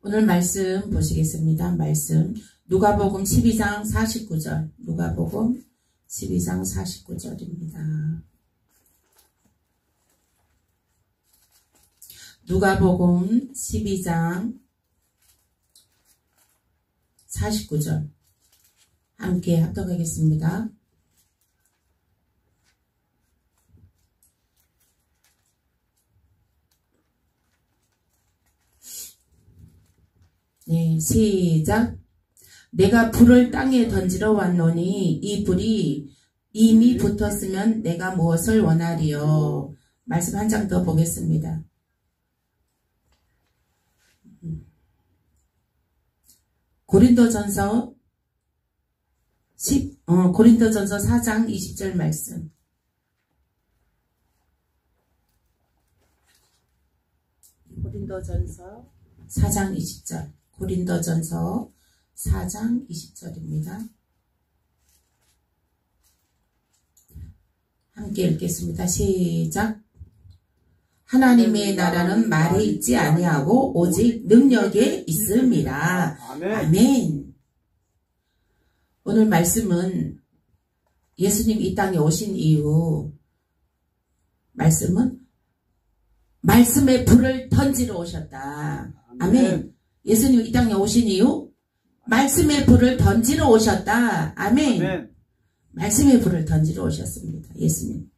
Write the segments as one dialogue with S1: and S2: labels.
S1: 오늘 말씀 보시겠습니다. 말씀 누가복음 12장 49절 누가복음 12장 49절입니다. 누가복음 12장 49절 함께 합독하겠습니다. 네, 시작. 내가 불을 땅에 던지러 왔노니 이 불이 이미 붙었으면 내가 무엇을 원하리요. 말씀 한 장 더 보겠습니다. 고린도전서 4장 20절 말씀. 고린도전서 4장 20절. 고린도전서 4장 20절입니다. 함께 읽겠습니다. 시작. 하나님의 나라는 말에 있지 아니하고 오직 능력에 있음이라. 아멘. 오늘 말씀은 예수님 이 땅에 오신 이후 말씀은 말씀의 불을 던지러 오셨다. 아멘. 예수님 이 땅에 오신 이후 말씀의 불을 던지러 오셨다. 아멘. 아멘. 말씀의 불을 던지러 오셨습니다. 예수님.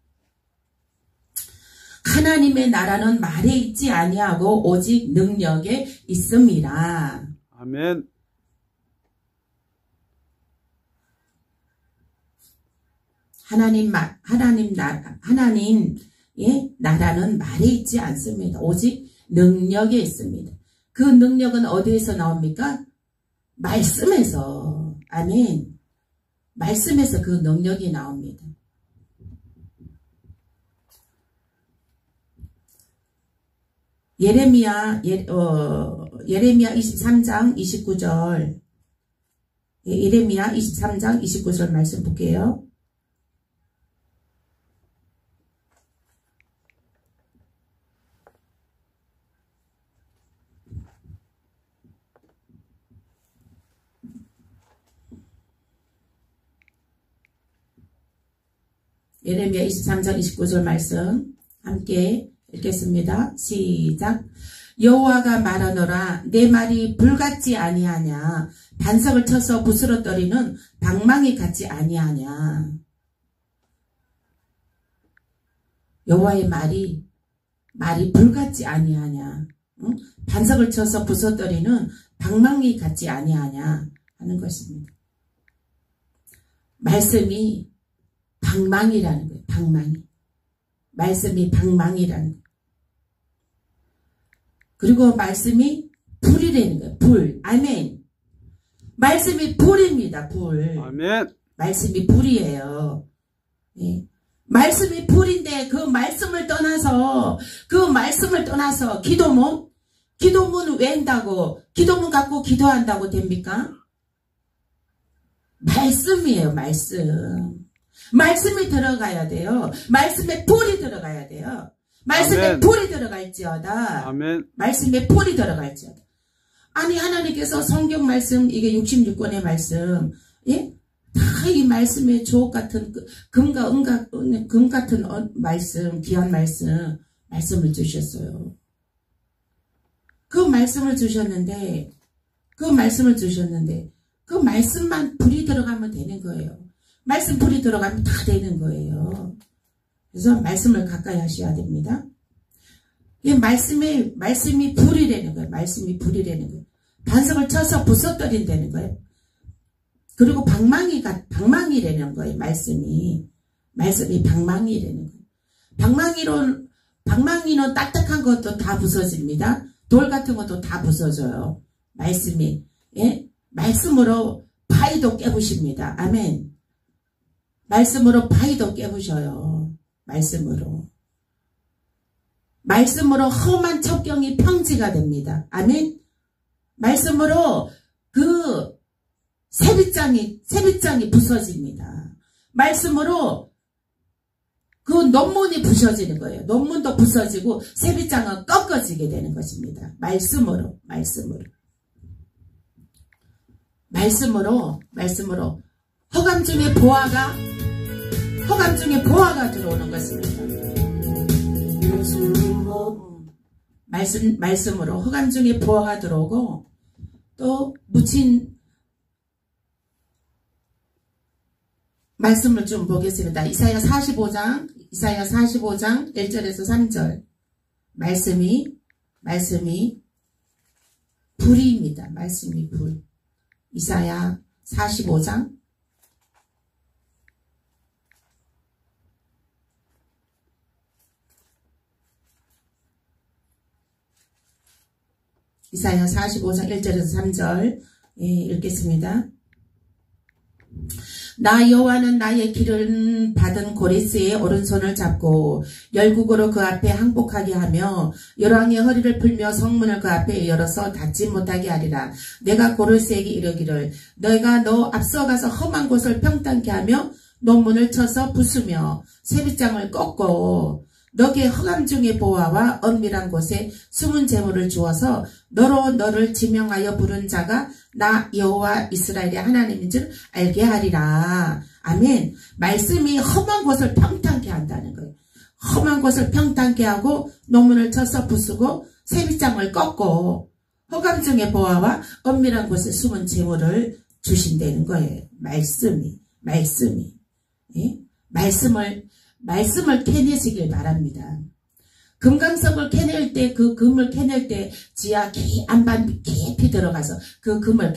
S1: 하나님의 나라는 말에 있지 아니하고 오직 능력에 있음이라.
S2: 아멘.
S1: 하나님의 나라는 말에 있지 않습니다. 오직 능력에 있습니다. 그 능력은 어디에서 나옵니까? 말씀에서. 아멘. 말씀에서 그 능력이 나옵니다. 예레미야 23장 29절. 예레미야 23장 29절 말씀 볼게요. 예레미야 23장 29절 말씀 함께 읽겠습니다. 시작. 여호와가 말하노라 내 말이 불같지 아니하냐 반석을 쳐서 부스러뜨리는 방망이 같지 아니하냐. 여호와의 말이 불같지 아니하냐. 응? 반석을 쳐서 부서뜨리는 방망이 같지 아니하냐 하는 것입니다. 말씀이 방망이라는 거예요. 방망이. 말씀이 방망이라는 거예요. 그리고 말씀이 불이라는 거예요. 불. 아멘. 말씀이 불입니다. 불.
S2: 아멘.
S1: 말씀이 불이에요. 예. 말씀이 불인데 그 말씀을 떠나서 기도문 웬다고 기도문 갖고 기도한다고 됩니까? 말씀이에요. 말씀이 들어가야 돼요. 말씀에 불이 들어가야 돼요. 말씀에
S2: 아멘.
S1: 불이 들어갈지어다.
S2: 아멘.
S1: 말씀에 불이 들어갈지어다. 아니 하나님께서 성경 말씀 이게 66권의 말씀 예? 다 이 말씀에 주옥 같은 금 같은 말씀 귀한 말씀을 주셨어요. 그 말씀을 주셨는데 그 말씀만 불이 들어가면 되는 거예요. 말씀 불이 들어가면 다 되는 거예요. 그래서 말씀을 가까이 하셔야 됩니다. 이 말씀이 불이라는 거예요. 말씀이 불이라는 거예요. 반석을 쳐서 부서뜨린다는 거예요. 그리고 방망이라는 거예요. 말씀이 방망이라는 거예요. 방망이는 딱딱한 것도 다 부서집니다. 돌 같은 것도 다 부서져요. 말씀이. 예? 말씀으로 바위도 깨부십니다. 아멘. 말씀으로 바위도 깨부셔요. 말씀으로 험한 첩경이 평지가 됩니다. 아멘. 말씀으로 그 세빛장이 부서집니다. 말씀으로 그 논문이 부서지는 거예요. 논문도 부서지고 세빛장은 꺾어지게 되는 것입니다. 말씀으로. 말씀으로 허감 중에 보화가 들어오는 것입니다. 말씀으로 허감 중에 보화가 들어오고 또 묻힌 말씀을 좀 보겠습니다. 이사야 45장 1절에서 3절 말씀이 불입니다. 말씀이 불. 이사야 45장 1절에서 3절 읽겠습니다. 나 여호와는 나의 기름 받은 고레스의 오른손을 잡고 열국으로 그 앞에 항복하게 하며 열왕의 허리를 풀며 성문을 그 앞에 열어서 닫지 못하게 하리라. 내가 고레스에게 이르기를 너희가 너 앞서가서 험한 곳을 평탄케 하며 농문을 쳐서 부수며 세빗장을 꺾고 너게 허감 중의 보화와 은밀한 곳에 숨은 재물을 주어서 너로 너를 지명하여 부른 자가 나 여호와 이스라엘의 하나님인 줄 알게 하리라. 아멘. 말씀이 험한 곳을 평탄케 한다는 거예요. 험한 곳을 평탄케 하고 농문을 쳐서 부수고 세빗장을 꺾고 허감 중의 보화와 은밀한 곳에 숨은 재물을 주신다는 거예요. 말씀이 예? 말씀을 캐내시길 바랍니다. 금강석을 캐낼 때 그 금을 캐낼 때 지하 안반 깊이 들어가서 그 금을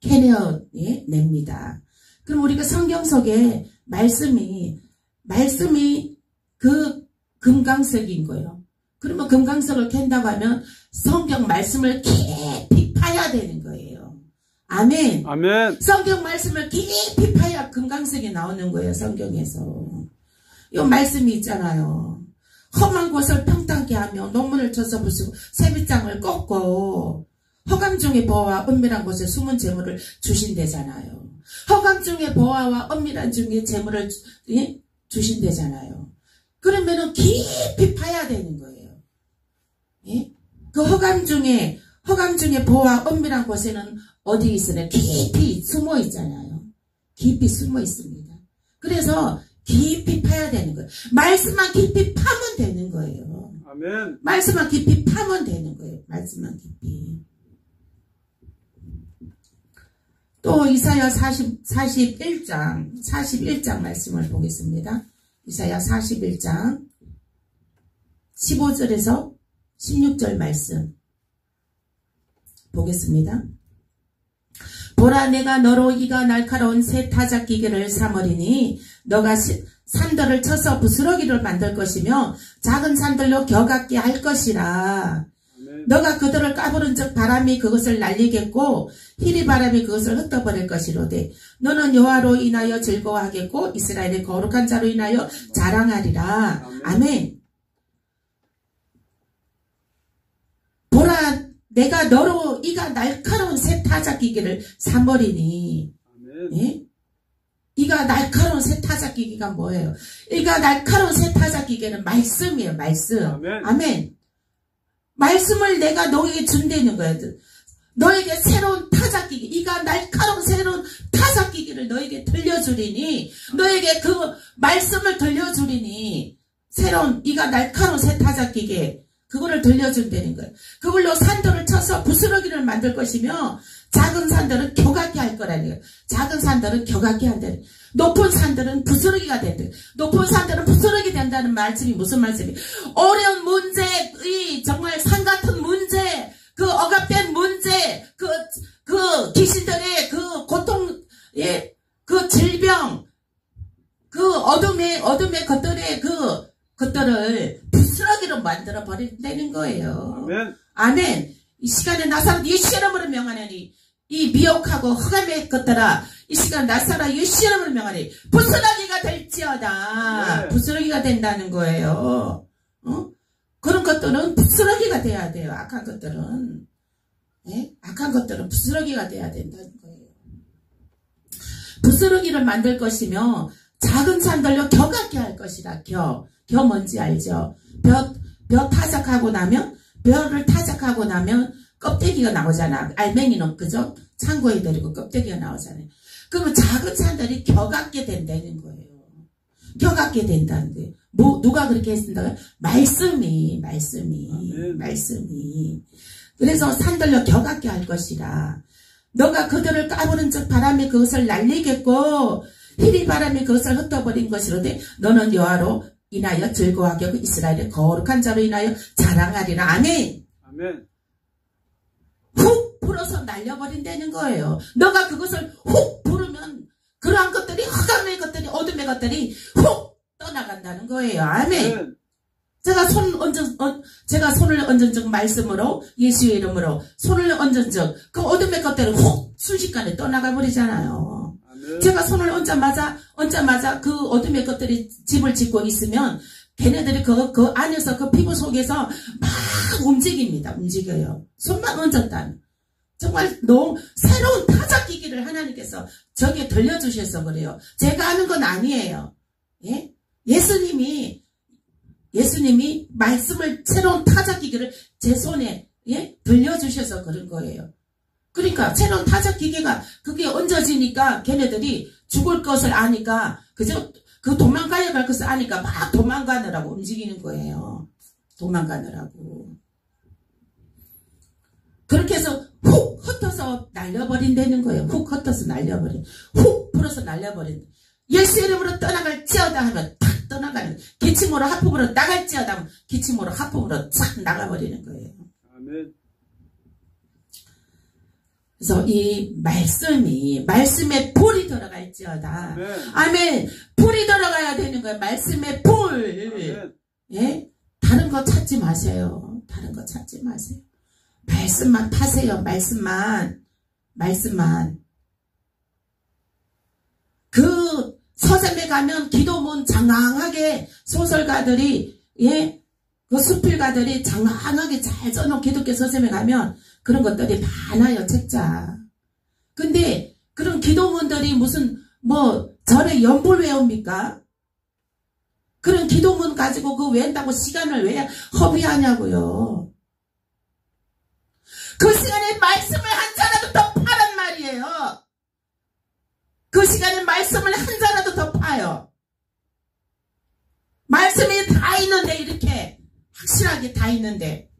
S1: 캐내냅니다. 그럼 우리가 성경 속에 말씀이 그 금강석인 거예요. 그러면 금강석을 캔다고 하면 성경 말씀을 깊이 파야 되는 거예요. 아멘.
S2: 아멘.
S1: 성경 말씀을 깊이 파야 금강석이 나오는 거예요. 성경에서. 이 말씀이 있잖아요. 험한 곳을 평탄케 하며 논문을 쳐서 부수고 세빗장을 꺾고 허감 중의 보화와 은밀한 곳에 숨은 재물을 주신대잖아요. 허감 중의 보화와 은밀한 중의 재물을 주신대잖아요. 그러면은 깊이 파야 되는 거예요. 예? 그 허감 중에 보화와 은밀한 곳에는 어디 있으냐? 깊이 숨어 있잖아요. 깊이 숨어 있습니다. 그래서 깊이 파야 되는 거예요. 말씀만 깊이 파면 되는 거예요.
S2: 아멘.
S1: 말씀만 깊이 파면 되는 거예요. 말씀만 깊이. 또 이사야 41장 말씀을 보겠습니다. 이사야 41장 15절에서 16절 말씀 보겠습니다. 보라 내가 너로 이가 날카로운 새 타작 기계를 삼으리니 너가 산들을 쳐서 부스러기를 만들 것이며 작은 산들로 겨같게 할 것이라. 아멘. 너가 그들을 까부른 즉 바람이 그것을 날리겠고 희리 바람이 그것을 흩어버릴 것이로되 너는 여호와로 인하여 즐거워하겠고 이스라엘의 거룩한 자로 인하여 자랑하리라. 아멘. 아멘. 보라 내가 너로 이가 날카로운 새 타작 기계를 삼으리니. 예? 이가 날카로운 새 타작 기계가 뭐예요? 이가 날카로운 새 타작 기계는 말씀이에요. 말씀. 아멘. 아멘. 말씀을 내가 너에게 준다는 거예요. 너에게 새로운 타작 기계, 이가 날카로운 새로운 타작 기계를 너에게 들려주리니, 너에게 그 말씀을 들려주리니, 새로운 이가 날카로운 새 타작 기계, 그거를 들려준다는 거예요. 그걸로 산들을 쳐서 부스러기를 만들 것이며 작은 산들은 겨같게 할 거라는 거예요. 작은 산들은 겨같게 한다는 거예요. 높은 산들은 부스러기가 된다. 높은 산들은 부스러기 된다는 말씀이 무슨 말씀이에요? 어려운 문제, 정말 산 같은 문제, 그 억압된 문제, 그 귀신들의 그 고통, 예, 그 질병, 그 어둠의 것들의 그것들을 부스러기로 만들어 버린다는 거예요.
S2: 아멘.
S1: 아멘. 이 시간에 나사로 예수 이름으로 명하노니 이 미혹하고 흑암의 것들아 이 시간 나사로 예수 이름으로 명하니 부스러기가 될지어다. 네. 부스러기가 된다는 거예요. 그런 것들은 부스러기가 돼야 돼요. 악한 것들은. 네? 악한 것들은 부스러기가 돼야 된다는 거예요. 부스러기를 만들 것이며 작은 산들로 겨같게 할 것이다. 겨 뭔지 알죠? 벼를 타작하고 나면 껍데기가 나오잖아. 알맹이는 그죠? 창고에 들이고 껍데기가 나오잖아요. 그러면 작은 산들이 겨갖게 된다는 거예요. 겨갖게 된다는 거예요. 누가 그렇게 했습니까? 말씀이. 그래서 산들로 겨갖게 할 것이라. 너가 그들을 까부는 즉 바람이 그것을 날리겠고 희리 바람이 그것을 흩어버린 것이로되 너는 여호와로 인하여 즐거워하게 하고 이스라엘의 거룩한 자로 인하여 자랑하리라. 아멘.
S2: 아멘.
S1: 훅 불어서 날려버린다는 거예요. 너가 그것을 훅 부르면 그러한 것들이 흑암의 것들이 어둠의 것들이 훅 떠나간다는 거예요. 아멘. 제가 손을 얹은 적 말씀으로 예수의 이름으로 손을 얹은 적 그 어둠의 것들은 훅 순식간에 떠나가 버리잖아요. 아멘. 제가 손을 얹자마자 그 어둠의 것들이 집을 짓고 있으면 걔네들이 그 안에서 그 피부 속에서 막 움직여요. 손만 얹었다는. 정말 너무 새로운 타작기기를 하나님께서 저게 들려주셔서 그래요. 제가 하는 건 아니에요. 예? 예수님이 말씀을 새로운 타작기기를 제 손에 들려주셔서 그런 거예요. 그러니까 새로운 타작기계가 그게 얹어지니까 걔네들이 죽을 것을 아니까 그저 그 도망가야 갈 것을 아니까 막 도망가느라고 움직이는 거예요. 도망가느라고. 그렇게 해서 훅 흩어서 날려버린다는 거예요. 훅 흩어서 날려버린. 훅 불어서 날려버린. 예수 이름으로 떠나갈지어다 하면 탁 떠나가는. 기침으로 하품으로 나갈지어다 하면 기침으로 하품으로 싹 나가버리는 거예요.
S2: 아멘.
S1: 그래서 이 말씀에 불이 들어갈지어다. 아멘. 아멘. 불이 들어가야 되는 거예요. 말씀에 불. 아멘. 예? 다른 거 찾지 마세요. 다른 거 찾지 마세요. 말씀만 파세요. 말씀만. 그 서점에 가면 기도문 장황하게 소설가들이 그 수필가들이 장황하게 잘 써놓은 기독교 서점에 가면 그런 것들이 많아요. 책자. 근데 그런 기도문들이 무슨 절에 연불 외웁니까? 그런 기도문 가지고 그 외운다고 시간을 왜 허비하냐고요. 그 시간에 말씀을 한 자라도 더 파란 말이에요. 그 시간에 말씀을 한 자라도 더 파요. 말씀이 다 있는데 이렇게 확실하게 다 있는데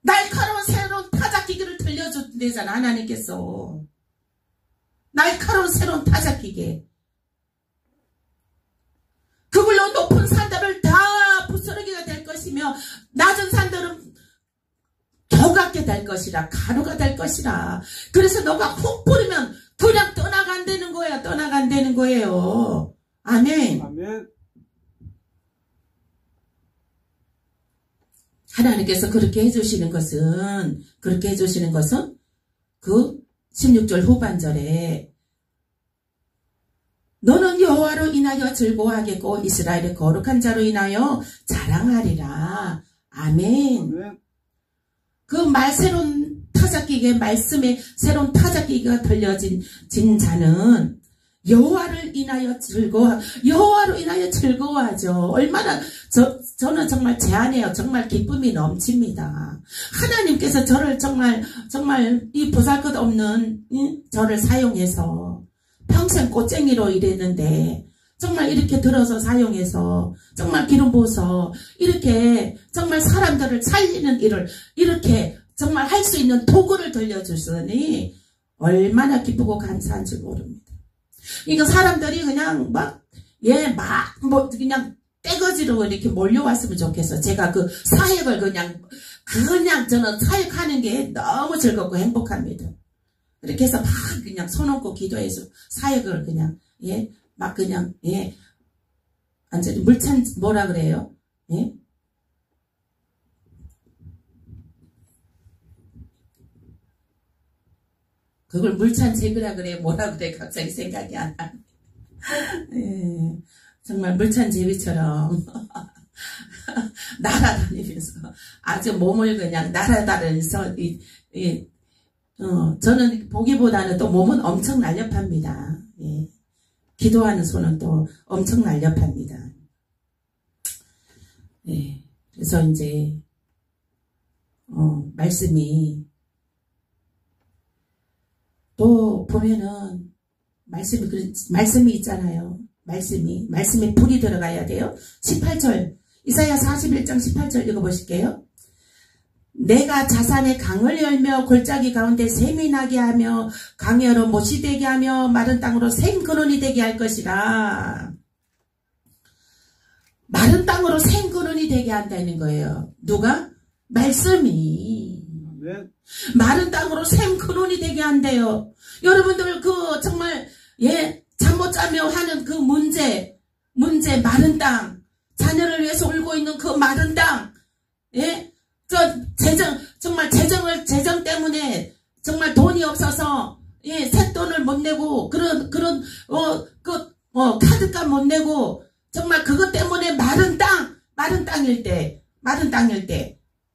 S1: 날카로운 새로운 타작기계를 들려준대잖아. 하나님께서. 날카로운 새로운 타작기계. 그걸로 높은 산들을 다 부스러기가 될 것이며 낮은 산들은 겨같게 될 것이라. 가루가 될 것이라. 그래서 너가 훅 뿌리면 그냥 떠나간다는 거야. 떠나간다는 거예요. 아멘.
S2: 아멘.
S1: 하나님께서 그렇게 해주시는 것은 그 16절 후반절에 너는 여호와로 인하여 즐거워하겠고 이스라엘의 거룩한 자로 인하여 자랑하리라. 아멘.
S2: 아멘.
S1: 그 새로운 타작기계 말씀에 새로운 타작기계가 들려진 자는 여호와로 인하여 즐거워하죠. 얼마나 저는 정말 제안해요. 정말 기쁨이 넘칩니다. 하나님께서 저를 정말 이 보잘것없는 저를 사용해서 평생 꽃쟁이로 일했는데 정말 이렇게 들어서 사용해서 정말 기름 부어서 이렇게 정말 사람들을 살리는 일을 이렇게 정말 할 수 있는 도구를 들려주시니 얼마나 기쁘고 감사한 줄 모릅니다. 그러니까 사람들이 그냥 그냥 떼거지로 이렇게 몰려왔으면 좋겠어. 제가 그 사역을 그냥 저는 사역하는 게 너무 즐겁고 행복합니다. 이렇게 해서 막 그냥 손 얹고 기도해서 사역을 그냥 완전히 물찬 뭐라 그래요? 그걸 물찬 제비라 그래 뭐라 그래 갑자기 생각이 안 나. 정말 물찬 제비처럼 날아다니면서 아주 몸을 그냥 날아다니면서 저는 보기보다는 또 몸은 엄청 날렵합니다. 기도하는 손은 또 엄청 날렵합니다. 그래서 이제 말씀이 또 보면은 말씀이 있잖아요. 말씀에 불이 들어가야 돼요. 18절 이사야 41장 18절 읽어보실게요. 내가 자산의 강을 열며 골짜기 가운데 샘이 나게 하며 강야로 못이 되게 하며 마른 땅으로 샘 근원이 되게 할 것이라. 마른 땅으로 샘 근원이 되게 한다는 거예요. 누가? 말씀이.
S2: 아멘.
S1: 마른 땅으로 샘 근원이 되게 한대요. 여러분들 정말 잠 못 자며 하는 그 문제 마른 땅, 자녀를 위해서 울고 있는 그 마른 땅, 재정 때문에 정말 돈이 없어서 쇳돈을 못 내고 카드값 못 내고 정말 그것 때문에 마른 땅일 때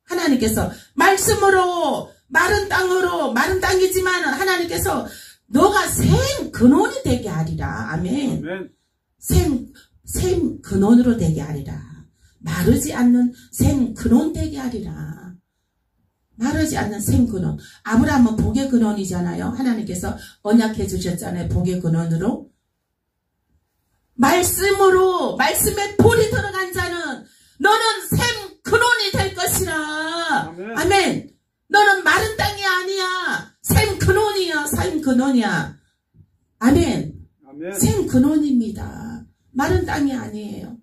S1: 하나님께서 말씀으로 마른 땅이지만 하나님께서 너가 샘 근원이 되게 하리라. 아멘. 샘 근원으로 되게 하리라. 마르지 않는 샘 근원 되게 하리라. 마르지 않는 샘 근원. 아브라함은 복의 근원이잖아요. 하나님께서 언약해 주셨잖아요. 복의 근원으로. 말씀에 불이 들어간 자는 너는 샘 근원이 될 것이라.
S2: 아멘.
S1: 아멘. 너는 마른 땅이 아니야. 샘 근원이야. 아멘.
S2: 아멘.
S1: 샘 근원입니다. 마른 땅이 아니에요.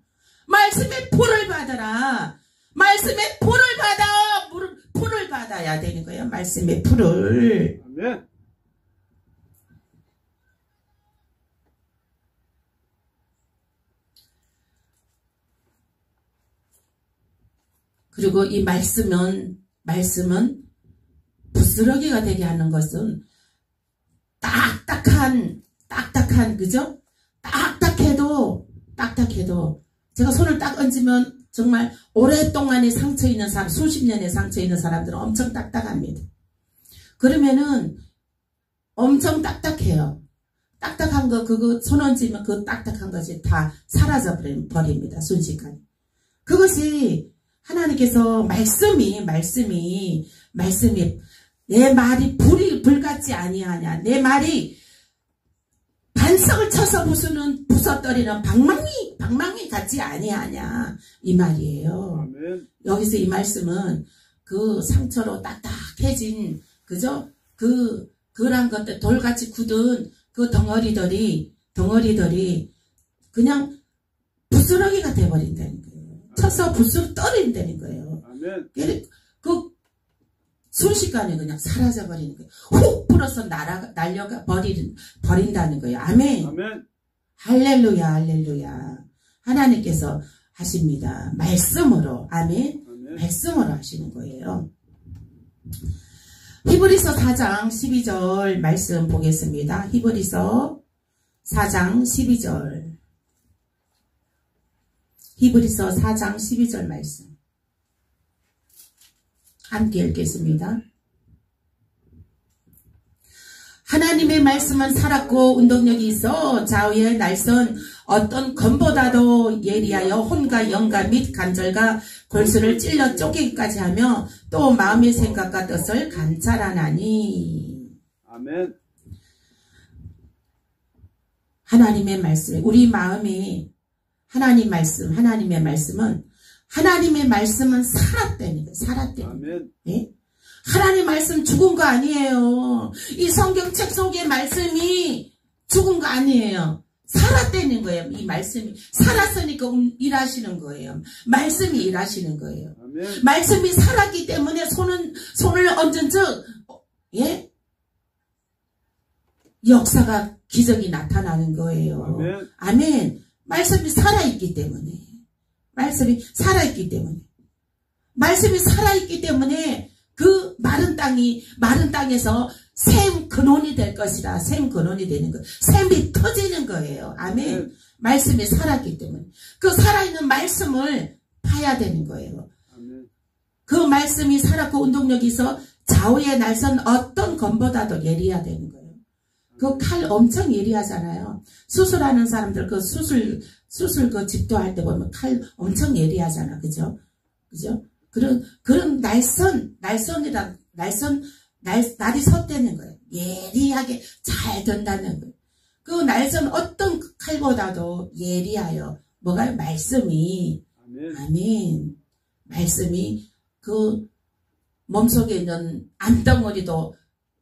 S1: 말씀에 불을 받아라. 말씀에 불을 받아야 되는 거예요. 말씀에 불을.
S2: 아멘.
S1: 그리고 이 말씀은 부스러기가 되게 하는 것은 딱딱한 그죠? 딱딱해도 제가 손을 딱 얹으면 정말 오랫동안에 상처 있는 사람, 수십 년의 상처 있는 사람들은 엄청 딱딱합니다. 그러면은 엄청 딱딱해요. 딱딱한 거 그거 손 얹으면 그 딱딱한 것이 다 사라져 버립니다. 순식간에. 그것이 하나님께서 말씀이 내 말이 불같지 아니하냐. 내 말이 반석을 쳐서 부숴버리는 방망이 같지 아니하냐. 이 말이에요.
S2: 아멘.
S1: 여기서 이 말씀은 그 상처로 딱딱해진 그죠? 그런 것들 돌같이 굳은 그 덩어리들이 그냥 부스러기가 돼버린다는 거예요. 쳐서 부스러 떨어진다는 거예요.
S2: 아멘.
S1: 그 순식간에 그냥 사라져버리는 거예요. 훅 불어서 날려가 버린다는 거예요. 아멘.
S2: 아멘.
S1: 할렐루야. 하나님께서 하십니다. 말씀으로. 아멘.
S2: 아멘.
S1: 말씀으로 하시는 거예요. 히브리서 4장 12절 말씀 보겠습니다. 히브리서 4장 12절. 히브리서 4장 12절 말씀. 함께 읽겠습니다. 하나님의 말씀은 살았고 운동력이 있어 좌우의 날선 어떤 검보다도 예리하여 혼과 영과 및 관절과 골수를 찔러 쪼개기까지 하며 또 마음의 생각과 뜻을 관찰하나니.
S2: 아멘.
S1: 하나님의 말씀, 우리 마음이 하나님의 말씀은 살았다는 거예요.
S2: 아멘.
S1: 예? 하나님 말씀 죽은 거 아니에요. 이 성경책 속의 말씀이 죽은 거 아니에요. 살았다는 거예요. 이 말씀이 살았으니까 일하시는 거예요. 말씀이 일하시는 거예요.
S2: 아멘.
S1: 말씀이 살았기 때문에 손을 얹은 즉 역사가 기적이 나타나는 거예요.
S2: 아멘.
S1: 아멘. 말씀이 살아있기 때문에 말씀이 살아있기 때문에 그 마른 땅에서 샘 근원이 될 것이라. 샘 근원이 되는 거예요. 샘이 터지는 거예요. 아멘. 말씀이 살았기 때문에 그 살아있는 말씀을 파야 되는 거예요.
S2: 아멘.
S1: 그 말씀이 살았고 운동력이 있어 좌우의 날선 어떤 검보다도 예리해야 되는 거예요. 그 칼 엄청 예리하잖아요. 수술하는 사람들 그 수술 그 집도할 때 보면 칼 엄청 예리하잖아. 그죠? 그런 날이 섰다는 거예요. 예리하게 잘 든다는 거예요. 그 날선 어떤 칼보다도 예리하여 뭐가요? 말씀이.
S2: 아멘.
S1: 아멘. 말씀이 그 몸속에 있는 암덩어리도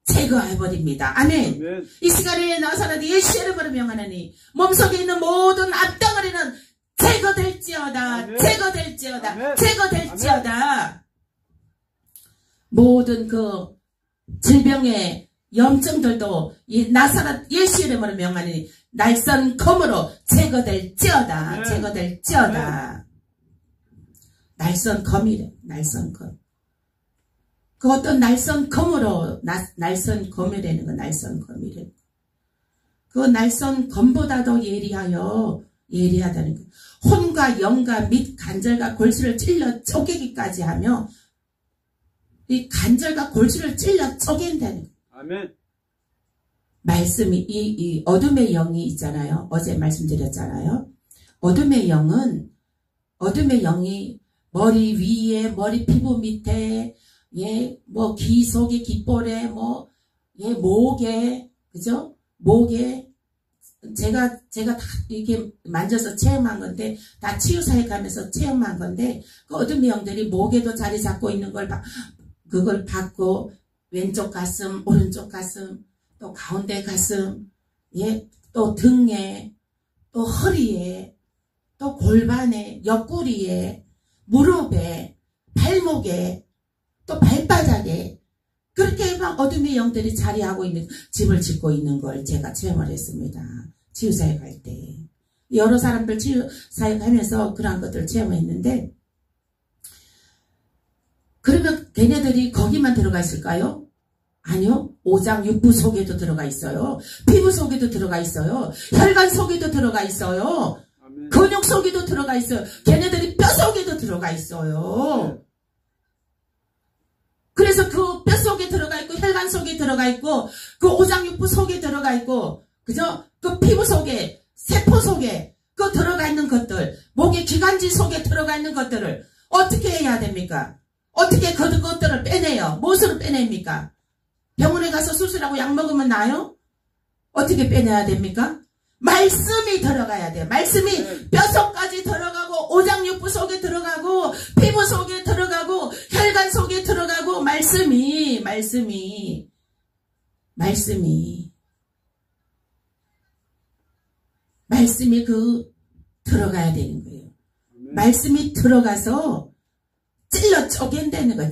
S1: 제거해버립니다. 아멘.
S2: 아멘.
S1: 이 시간에 나사렛 예수의 이름으로 명하노니 몸속에 있는 모든 암덩어리는 제거될지어다.
S2: 아멘.
S1: 제거될지어다.
S2: 아멘.
S1: 제거될지어다. 모든 그 질병의 염증들도 이 나사렛 예수의 이름으로 명하니 날선 검으로 제거될지어다.
S2: 아멘.
S1: 제거될지어다. 날선 검이래. 날선 검. 그 어떤 날선 검으로 날선 검이라는 거. 날선 검이래. 그 날선 검보다도 예리하다는 거. 혼과 영과 및 간절과 골수를 찔러 쪼개기까지 하며 이 간절과 골수를 찔러 쪼갠다는 거.
S2: 아멘.
S1: 말씀이 이 어둠의 영이 있잖아요. 어제 말씀드렸잖아요. 어둠의 영이 머리 위에, 머리 피부 밑에, 뭐 귀 속에, 귓볼에, 목에, 그죠? 목에 제가 다 이렇게 만져서 체험한 건데, 다 치유사에 가면서 체험한 건데, 그 어둠의 영들이 목에도 자리 잡고 있는 그걸 받고, 왼쪽 가슴, 오른쪽 가슴, 또 가운데 가슴, 또 등에, 또 허리에, 또 골반에, 옆구리에, 무릎에, 발목에, 또 발바닥에, 그렇게 막 어둠의 영들이 자리하고 있는 집을 짓고 있는 걸 제가 체험을 했습니다. 치유사에 갈 때. 여러 사람들 치유사에 가면서 그런 것들을 체험했는데, 그러면 걔네들이 거기만 들어가 있을까요? 아니요. 오장 육부 속에도 들어가 있어요. 피부 속에도 들어가 있어요. 혈관 속에도 들어가 있어요.
S2: 아멘.
S1: 근육 속에도 들어가 있어요. 걔네들이 뼈 속에도 들어가 있어요. 그래서 그 뼈 속에 들어가 있고, 혈관 속에 들어가 있고, 그 오장육부 속에 들어가 있고, 그죠? 그 피부 속에, 세포 속에, 그 들어가 있는 것들, 목의 기관지 속에 들어가 있는 것들을 어떻게 해야 됩니까? 어떻게 그 것들을 빼내요? 무엇으로 빼냅니까? 병원에 가서 수술하고 약 먹으면 나요? 어떻게 빼내야 됩니까? 말씀이 들어가야 돼요. 말씀이 뼈속까지 들어가고, 오장육부 속에 들어가고, 피부 속에 들어가고, 혈관 속에 들어가고, 말씀이 들어가야 되는 거예요. 말씀이 들어가서 찔러 쪼갠다는 거,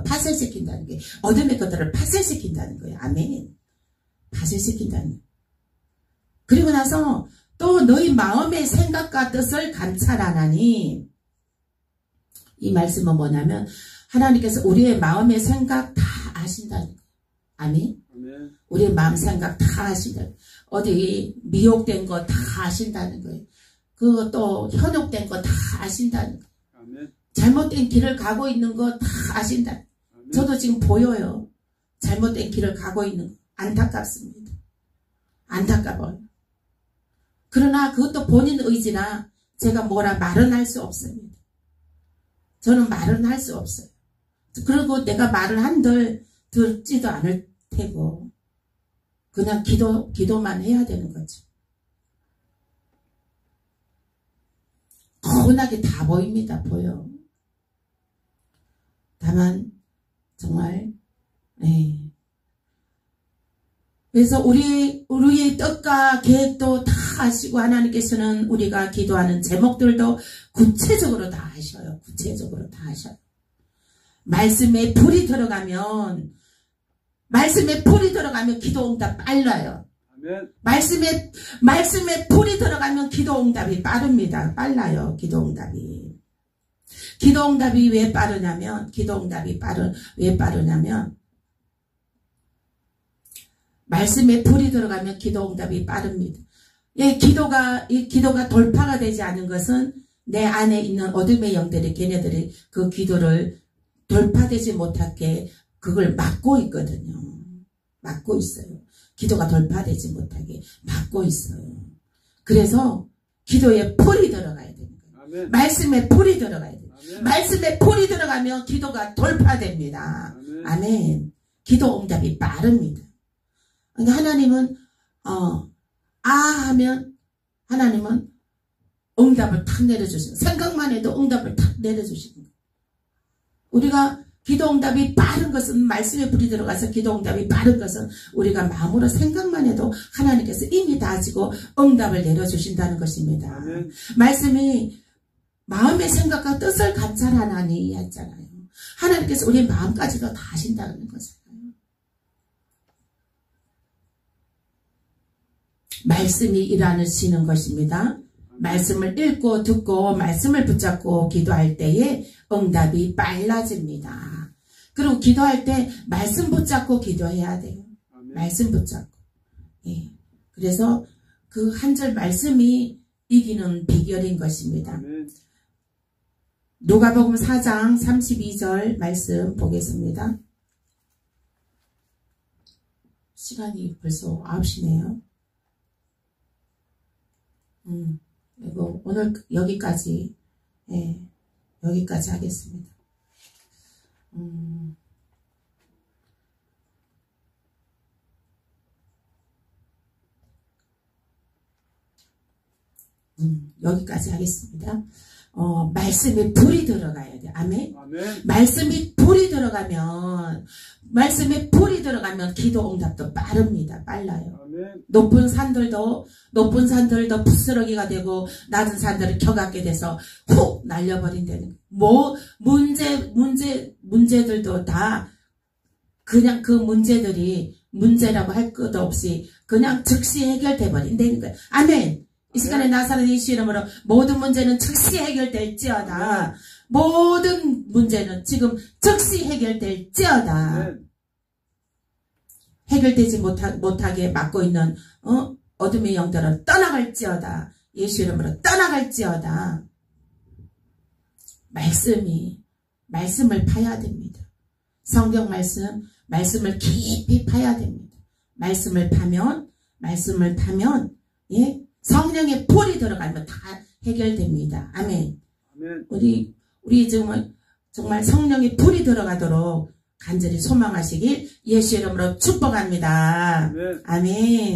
S1: 파쇄시킨다는 게, 어둠의 것들을 파쇄시킨다는 거예요. 아멘. 파쇄시킨다는 거예요. 그리고 나서 또 너희 마음의 생각과 뜻을 감찰하나니, 이 말씀은 뭐냐면 하나님께서 우리의 마음의 생각 다 아신다는 거예요. 아멘. 우리의 마음 생각 다 아신다는 거예요. 어디 미혹된 거 다 아신다는 거예요. 그 또 현혹된 거 다 아신다는 거예요.
S2: 아멘.
S1: 잘못된 길을 가고 있는 거 다 아신다. 아멘. 저도 지금 보여요. 잘못된 길을 가고 있는 거. 안타깝습니다. 안타까워요. 그러나 그것도 본인 의지나 제가 뭐라 말은 할 수 없습니다. 저는 말은 할 수 없어요. 그리고 내가 말을 한들 듣지도 않을 테고 그냥 기도만 해야 되는 거죠. 거운하게 다 보입니다. 보여. 다만 정말 그래서 우리의 뜻과 계획도 다 아시고 하나님께서는 우리가 기도하는 제목들도 구체적으로 다 하셔요. 구체적으로 다 하셔요. 말씀에 불이 들어가면 기도 응답 빨라요.
S2: 아멘.
S1: 말씀에 불이 들어가면 기도 응답이 빠릅니다. 빨라요. 기도 응답이. 기도 응답이 왜 빠르냐면 말씀에 불이 들어가면 기도 응답이 빠릅니다. 이 기도가 돌파가 되지 않은 것은 내 안에 있는 어둠의 영들이 걔네들이 그 기도를 돌파되지 못하게 그걸 막고 있거든요. 막고 있어요. 기도가 돌파되지 못하게 막고 있어요. 그래서 기도에 불이 들어가야 되는 거예요.
S2: 아멘.
S1: 말씀에 불이 들어가야 돼요.
S2: 아멘.
S1: 말씀에 불이 들어가면 기도가 돌파됩니다.
S2: 아멘.
S1: 아멘. 기도 응답이 빠릅니다. 그러니까 하나님은 하면 하나님은 응답을 탁 내려주시는, 생각만 해도 응답을 탁 내려주시는 거예요. 우리가 기도 응답이 빠른 것은, 말씀에 불이 들어가서 기도 응답이 빠른 것은 우리가 마음으로 생각만 해도 하나님께서 이미 다 아시고 응답을 내려주신다는 것입니다. 말씀이 마음의 생각과 뜻을 감찰하나니 했잖아요. 하나님께서 우리 마음까지도 다 아신다는 거잖아요. 말씀이 일하시는 것입니다. 말씀을 읽고 듣고 말씀을 붙잡고 기도할 때에 응답이 빨라집니다. 그리고 기도할 때 말씀 붙잡고 기도해야 돼요. 아멘. 말씀 붙잡고. 예. 그래서 그 한 절 말씀이 이기는 비결인 것입니다. 아멘. 누가복음 4장 32절 말씀 보겠습니다. 시간이 벌써 9시네요. 이거 오늘 여기까지, 예, 여기까지 하겠습니다. 여기까지 하겠습니다. 말씀에 불이 들어가야 돼. 아멘. 아멘. 말씀에 불이 들어가면 기도 응답도 빠릅니다. 빨라요. 아멘. 높은 산들도 부스러기가 되고 낮은 산들을 켜갖게 돼서 훅 날려버린다는 뭐 문제들도 다 그냥 그 문제들이 문제라고 할 것도 없이 그냥 즉시 해결돼 버린다는 거예요. 아멘. 이 시간에 나사렛 예수 이름으로 모든 문제는 즉시 해결될지어다. 모든 문제는 지금 즉시 해결될지어다. 해결되지 못하게 막고 있는 어둠의 영들은 떠나갈지어다. 예수 이름으로 떠나갈지어다. 말씀을 파야 됩니다. 성경 말씀을 깊이 파야 됩니다. 말씀을 파면 예, 성령의 불이 들어가면 다 해결됩니다. 아멘. 아멘. 우리 정말 성령의 불이 들어가도록 간절히 소망하시길 예수 이름으로 축복합니다. 아멘. 아멘.